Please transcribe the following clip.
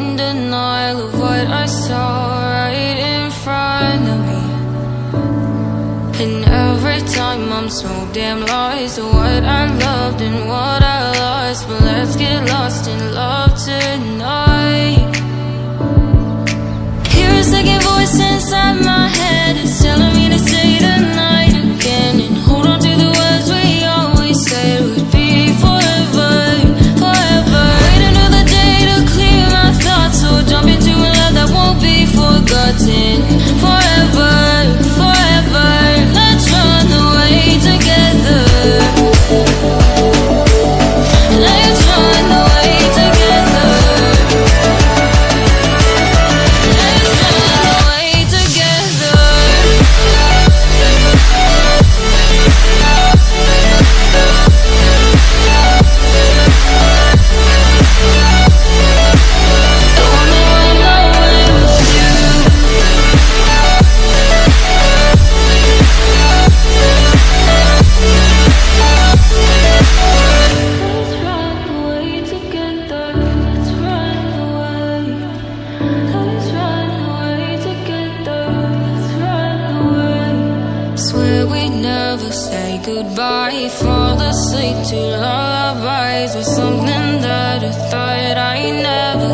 in denial of what I saw right in front of me. And every time I'm so damn lost to what I loved and what I lost. But let's get lost in love tonight. Hear a second voice inside my head, it's telling me to say tonight again, and hold on to the words we always said would be forever, forever. Wait another day to clear my thoughts, so jump into a love that won't be forgotten. Forever, forever, let's run away together. Let's run away together. Let's run away together. I wanna run away with you. Let's run away together. Let's run away. Let's run away together. Let's run away. Swear we never say goodbye. Fall asleep to lullabies with something that I thought I never